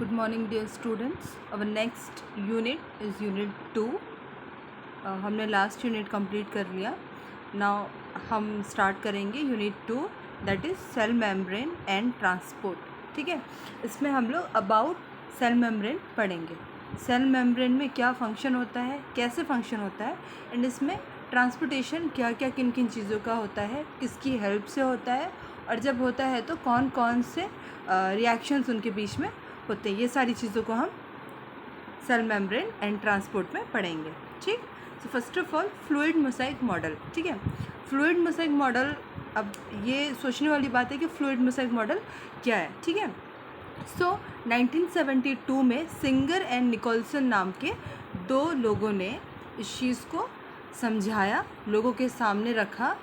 Good morning dear students. Our next unit is unit 2. हमने last unit complete कर लिया. Now हम start करेंगे unit 2 that is cell membrane and transport. ठीक है, इसमें हम लोग अबाउट सेल मेम्ब्रेन पढ़ेंगे. सेल मेम्ब्रेन में क्या फंक्शन होता है, कैसे फंक्शन होता है, एंड इसमें ट्रांसपोर्टेशन क्या क्या किन किन चीज़ों का होता है, किसकी हेल्प से होता है, और जब होता है तो कौन कौन से रिएक्शंस उनके बीच में होते हैं. ये सारी चीज़ों को हम सेल मेम्ब्रेन एंड ट्रांसपोर्ट में पढ़ेंगे. ठीक, सो first of all fluid mosaic model. ठीक है, फ्लूइड मोज़ाइक मॉडल, अब ये सोचने वाली बात है कि फ्लूइड मोज़ाइक मॉडल क्या है. ठीक है, सो 1972 में सिंगर एंड निकोलसन नाम के दो लोगों ने इस चीज़ को समझाया, लोगों के सामने रखा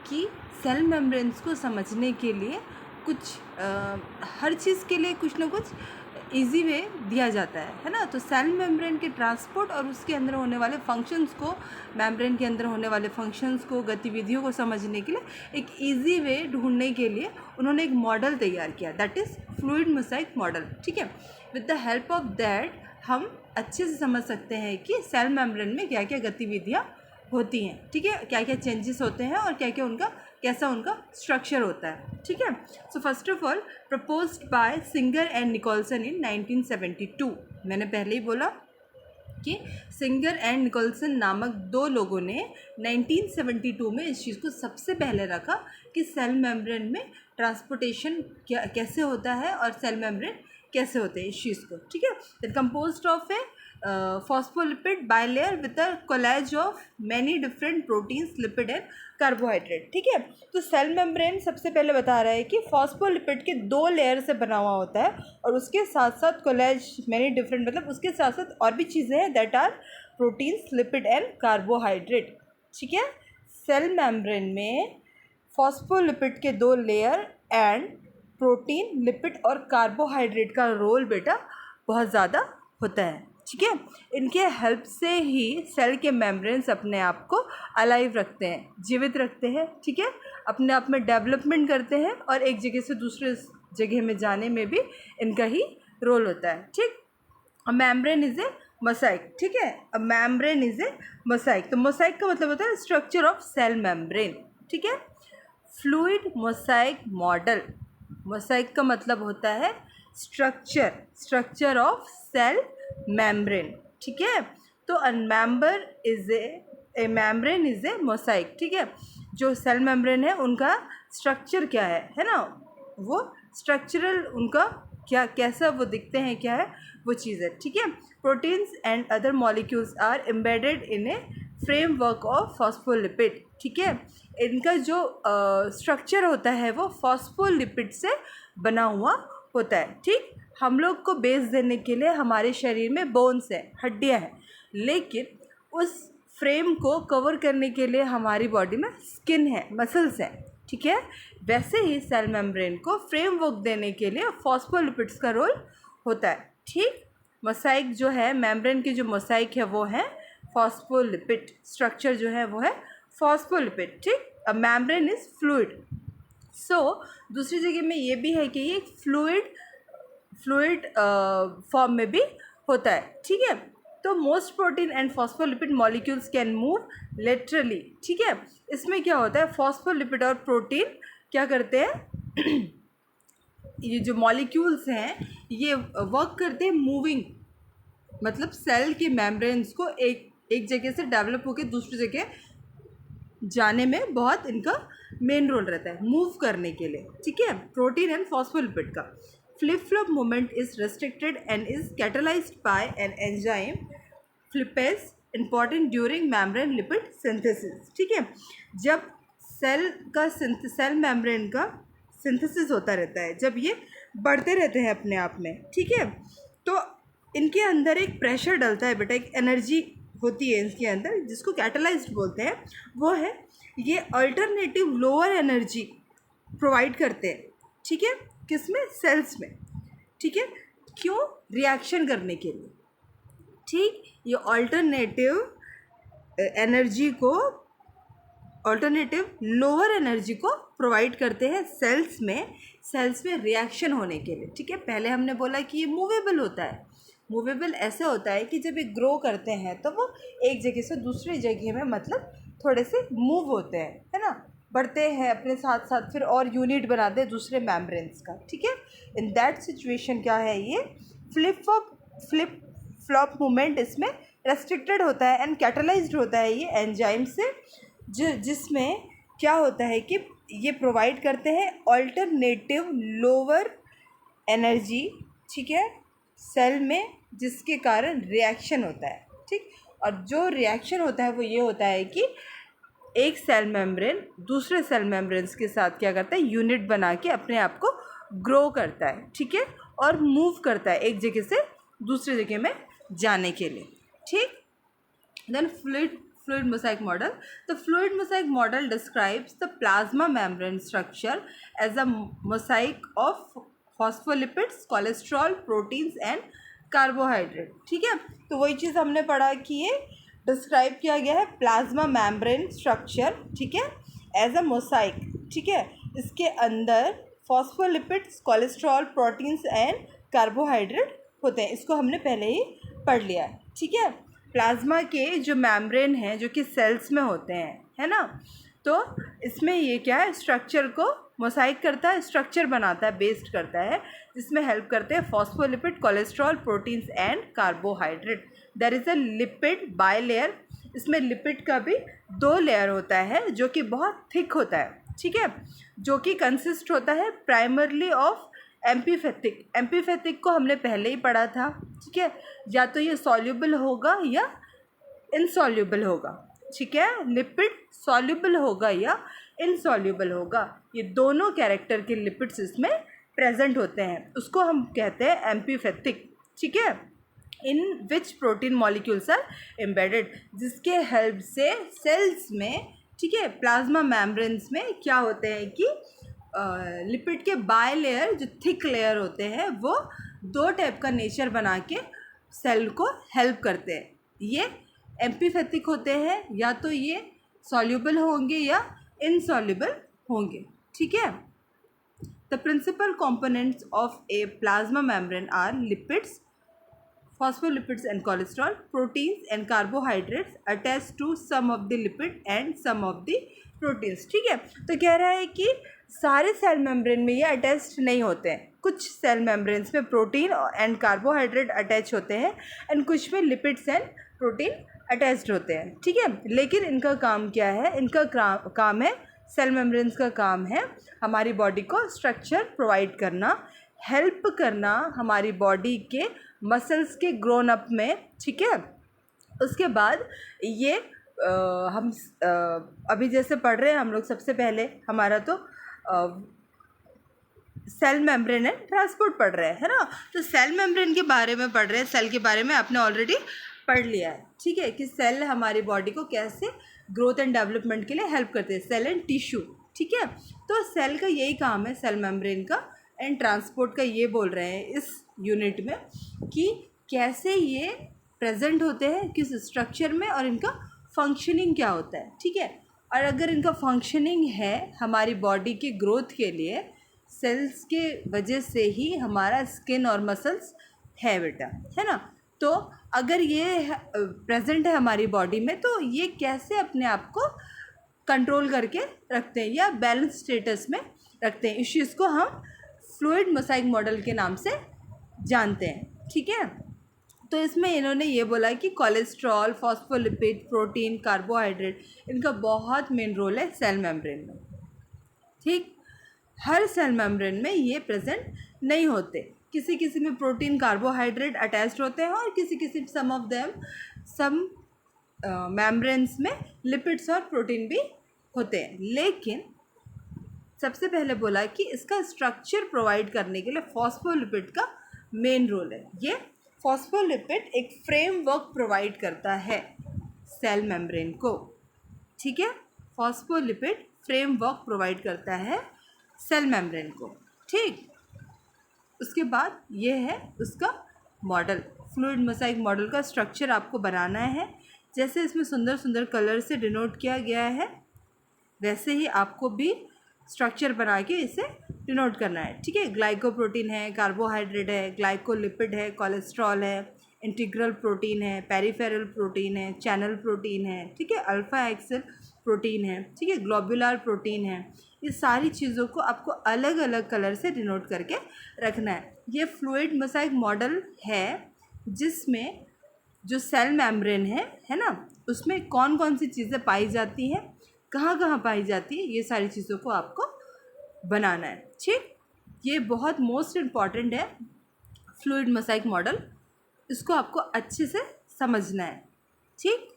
कि सेल मेम्ब्रेन्स को समझने के लिए कुछ हर चीज़ के लिए कुछ ना कुछ इजी वे दिया जाता है ना. तो सेल मेम्ब्रेन के ट्रांसपोर्ट और उसके अंदर होने वाले फंक्शंस को, मेम्ब्रेन के अंदर होने वाले फंक्शंस को, गतिविधियों को समझने के लिए एक इजी वे ढूंढने के लिए उन्होंने एक मॉडल तैयार किया, that is fluid mosaic model. ठीक है, with the help of that हम अच्छे से समझ सकते हैं कि सेल मेम्ब्रेन में क्या क्या गतिविधियाँ होती हैं. ठीक है, क्या क्या चेंजेस होते हैं और क्या क्या उनका कैसा उनका स्ट्रक्चर होता है. ठीक है, so first of all proposed by Singer and Nicolson in 1972. मैंने पहले ही बोला कि सिंगर एंड निकोलसन नामक दो लोगों ने 1972 में इस चीज़ को सबसे पहले रखा कि सेल मेम्ब्रेन में ट्रांसपोर्टेशन क्या कैसे होता है और सेल मेम्ब्रेन कैसे होते हैं इस चीज़ को. ठीक है, that composed of A phospholipid bilayer with a collage of many different proteins, lipid and carbohydrate. ठीक है, तो सेल मेम्ब्रेन सबसे पहले बता रहा है कि फॉस्फोलिपिड के दो लेयर से बना हुआ होता है और उसके साथ साथ कोलेज मैनी डिफरेंट, मतलब उसके साथ साथ और भी चीज़ें हैं that are proteins, lipid and carbohydrate. ठीक है, सेल मेम्ब्रेन में फॉस्फोलिपिड के दो लेयर एंड प्रोटीन, लिपिड और कार्बोहाइड्रेट का रोल बेटा बहुत ज़्यादा होता है. ठीक है, इनके हेल्प से ही सेल के मेम्ब्रेन्स अपने आप को अलाइव रखते हैं, जीवित रखते हैं. ठीक है, अपने आप में डेवलपमेंट करते हैं और एक जगह से दूसरे जगह में जाने में भी इनका ही रोल होता है. ठीक, a membrane is a mosaic. ठीक है, a membrane is a mosaic. तो मोज़ाइक का मतलब होता है स्ट्रक्चर ऑफ सेल मेम्ब्रेन. ठीक है, फ्लूइड मोज़ाइक मॉडल. मोज़ाइक का मतलब होता है स्ट्रक्चर ऑफ सेल मेम्ब्रेन. ठीक है, तो a membrane is a mosaic. ठीक है, जो सेल मेम्ब्रेन है उनका स्ट्रक्चर क्या है ना, वो स्ट्रक्चरल उनका क्या कैसा वो दिखते हैं, क्या है वो चीज़ है. ठीक है, proteins and other molecules are embedded in a framework of phospholipid. ठीक है, इनका जो स्ट्रक्चर होता है वो फॉस्फोलिपिड से बना हुआ होता है. ठीक, हम लोग को बेस देने के लिए हमारे शरीर में बोन्स है, हड्डियाँ हैं, लेकिन उस फ्रेम को कवर करने के लिए हमारी बॉडी में स्किन है, मसल्स हैं. ठीक है, वैसे ही सेल मेम्ब्रेन को फ्रेमवर्क देने के लिए फॉस्फोलिपिड्स का रोल होता है. ठीक, मोज़ाइक जो है, मेम्ब्रेन की जो मोज़ाइक है वो है फॉस्फोलिपिड, स्ट्रक्चर जो है वो है फॉस्फोलिपिड. ठीक, अ मेम्ब्रेन इज़ फ्लूइड. सो दूसरी जगह में ये भी है कि ये फ्लूइड फॉर्म में भी होता है. ठीक है, तो most protein and phospholipid molecules can move laterally. ठीक है, इसमें क्या होता है, फॉस्फोलिपिड और प्रोटीन क्या करते हैं ये जो मॉलिक्यूल्स हैं ये वर्क करते हैं मूविंग, मतलब सेल के मेम्ब्रेन्स को एक जगह से डेवलप होकर दूसरी जगह जाने में बहुत इनका मेन रोल रहता है, मूव करने के लिए. ठीक है, प्रोटीन एंड फॉस्फोलिपिड का flip flop movement is restricted and is catalysed by an enzyme flippase important during membrane lipid synthesis. ठीक है, जब सेल मेम्ब्रेन का सिंथेसिस होता रहता है, जब ये बढ़ते रहते हैं अपने आप में. ठीक है, तो इनके अंदर एक प्रेशर डलता है बेटा, एक एनर्जी होती है इसके अंदर जिसको कैटलाइज्ड बोलते हैं. वो है ये अल्टरनेटिव लोअर एनर्जी प्रोवाइड करते हैं. ठीक है, किस में, सेल्स में. ठीक है, क्यों, रिएक्शन करने के लिए. ठीक, ये अल्टरनेटिव लोअर एनर्जी को प्रोवाइड करते हैं सेल्स में, सेल्स में रिएक्शन होने के लिए, ठीक है। पहले हमने बोला कि ये मूवेबल होता है। मूवेबल ऐसे होता है कि जब ये ग्रो करते हैं तो वो एक जगह से दूसरी जगह में मतलब थोड़े से मूव होते हैं, है ना, बढ़ते हैं अपने साथ साथ, फिर और यूनिट बनाते हैं दूसरे मेम्ब्रेन्स का, ठीक है। इन दैट सिचुएशन क्या है, ये फ्लिप फ्लॉप मूवमेंट इसमें रेस्ट्रिक्टेड होता है एंड कैटलाइज्ड होता है ये एंजाइम से, जिसमें क्या होता है कि ये प्रोवाइड करते हैं ऑल्टरनेटिव लोअर एनर्जी, ठीक है, सेल में, जिसके कारण रिएक्शन होता है, ठीक। और जो रिएक्शन होता है वो ये होता है कि एक सेल मेम्ब्रेन दूसरे सेल मेम्ब्रेन्स के साथ क्या करता है, यूनिट बना के अपने आप को ग्रो करता है, ठीक है, और मूव करता है एक जगह से दूसरी जगह में जाने के लिए, ठीक। Then fluid mosaic model. The fluid mosaic model describes the plasma membrane structure as a mosaic of phospholipids, cholesterol, proteins and carbohydrate, ठीक है। तो वही चीज़ हमने पढ़ा कि ये डिस्क्राइब किया गया है प्लाज्मा मेम्ब्रेन स्ट्रक्चर, ठीक है, एज अ मोसाइक, ठीक है। इसके अंदर phospholipids, cholesterol, proteins and carbohydrate होते हैं। इसको हमने पहले ही पढ़ लिया है, ठीक है। प्लाज्मा के जो मेम्ब्रेन हैं जो कि सेल्स में होते हैं, है ना, तो इसमें ये क्या है, स्ट्रक्चर को मोसाइक करता है, स्ट्रक्चर बनाता है, बेस्ड करता है, जिसमें हेल्प करते हैं phospholipid, cholesterol, proteins and carbohydrate. There is a lipid bilayer, इसमें लिपिड का भी 2 लेयर होता है जो कि बहुत थिक होता है, ठीक है, जो कि कंसिस्ट होता है प्राइमरली ऑफ एम्पीफेथिक को हमने पहले ही पढ़ा था, ठीक है। या तो ये सॉल्युबल होगा या इनसॉल्युबल होगा, ठीक है, लिपिड सॉल्युबल होगा या इनसॉल्युबल होगा, ये दोनों कैरेक्टर के लिपिड्स इसमें प्रेजेंट होते हैं, उसको हम कहते हैं एम्पीफेथिक, ठीक है। In which protein molecules are embedded, जिसके हेल्प से सेल्स में, ठीक है, प्लाज्मा मेम्ब्रेन्स में क्या होते हैं कि लिपिड के बाय लेयर जो थिक लेयर होते हैं वो 2 टाइप का नेचर बना के सेल को हेल्प करते हैं। ये एम्पीफेथिक होते हैं, या तो ये सॉल्युबल होंगे या इनसॉल्युबल होंगे, ठीक है। The principal components of a plasma membrane are lipids, phospholipids and cholesterol, proteins and carbohydrates attached to some of the lipid and some of the proteins, ठीक है। तो कह रहा है कि सारे सेल मेम्ब्रेन में ये अटैच्ड नहीं होते हैं, कुछ सेल मेम्ब्रेन्स में प्रोटीन एंड कार्बोहाइड्रेट अटैच होते हैं एंड कुछ में लिपिड्स एंड प्रोटीन अटैच्ड होते हैं, ठीक है। लेकिन इनका काम क्या है, इनका काम है, सेल मेम्ब्रेन्स का काम है हमारी बॉडी को स्ट्रक्चर प्रोवाइड करना, हेल्प करना हमारी बॉडी के मसल्स के ग्रोन अप में, ठीक है। उसके बाद ये हम अभी जैसे पढ़ रहे हैं हम लोग, सबसे पहले हमारा तो सेल मेम्ब्रेन एंड ट्रांसपोर्ट पढ़ रहे हैं, है ना। तो सेल मेम्ब्रेन के बारे में पढ़ रहे हैं, सेल के बारे में आपने ऑलरेडी पढ़ लिया है, ठीक है, कि सेल हमारी बॉडी को कैसे ग्रोथ एंड डेवलपमेंट के लिए हेल्प करते हैं, सेल एंड टिश्यू, ठीक है। तो सेल का यही काम है, सेल मेम्ब्रेन का एंड ट्रांसपोर्ट का, ये बोल रहे हैं इस यूनिट में कि कैसे ये प्रेजेंट होते हैं किस स्ट्रक्चर में और इनका फंक्शनिंग क्या होता है, ठीक है। और अगर इनका फंक्शनिंग है हमारी बॉडी की ग्रोथ के लिए, सेल्स के वजह से ही हमारा स्किन और मसल्स है बेटा, है ना। तो अगर ये प्रेजेंट है हमारी बॉडी में तो ये कैसे अपने आप को कंट्रोल करके रखते हैं या बैलेंस स्टेटस में रखते हैं, इस चीज़ को हम फ्लूइड मोसाइक मॉडल के नाम से जानते हैं, ठीक है। तो इसमें इन्होंने ये बोला कि कोलेस्ट्रॉल, फॉस्फोलिपिड, प्रोटीन, कार्बोहाइड्रेट, इनका बहुत मेन रोल है सेल मेम्ब्रेन में, ठीक। हर सेल मेम्ब्रेन में ये प्रेजेंट नहीं होते, किसी किसी में प्रोटीन, कार्बोहाइड्रेट अटैच्ड होते हैं और किसी सम ऑफ देम सम मेम्ब्रेन्स में लिपिड्स और प्रोटीन भी होते हैं। लेकिन सबसे पहले बोला कि इसका स्ट्रक्चर प्रोवाइड करने के लिए फॉस्फोलिपिड का मेन रोल है। ये फॉस्फोलिपिड एक फ्रेमवर्क प्रोवाइड करता है सेल मेम्ब्रेन को, ठीक है। फॉस्फोलिपिड फ्रेमवर्क प्रोवाइड करता है सेल मेम्ब्रेन को, ठीक। उसके बाद ये है उसका मॉडल, फ्लूइड मोसाइक मॉडल का स्ट्रक्चर आपको बनाना है। जैसे इसमें सुंदर सुंदर कलर से डिनोट किया गया है, वैसे ही आपको भी स्ट्रक्चर बना के इसे डिनोट करना है, ठीक है। ग्लाइकोप्रोटीन है, कार्बोहाइड्रेट है, ग्लाइकोलिपिड है, कोलेस्ट्रॉल है, इंटीग्रल प्रोटीन है, पेरिफेरल प्रोटीन है, चैनल प्रोटीन है, ठीक है, अल्फा एक्सेल प्रोटीन है, ठीक है, ग्लोबुलर प्रोटीन है। ये सारी चीज़ों को आपको अलग अलग कलर से डिनोट करके रखना है। ये फ्लूइड मोज़ाइक मॉडल है जिसमें जो सेल मेम्ब्रेन है ना, उसमें कौन कौन सी चीज़ें पाई जाती हैं, कहाँ कहाँ पाई जाती है, ये सारी चीज़ों को आपको बनाना है, ठीक। ये बहुत मोस्ट इम्पॉर्टेंट है फ्लूइड मोज़ाइक मॉडल, इसको आपको अच्छे से समझना है, ठीक।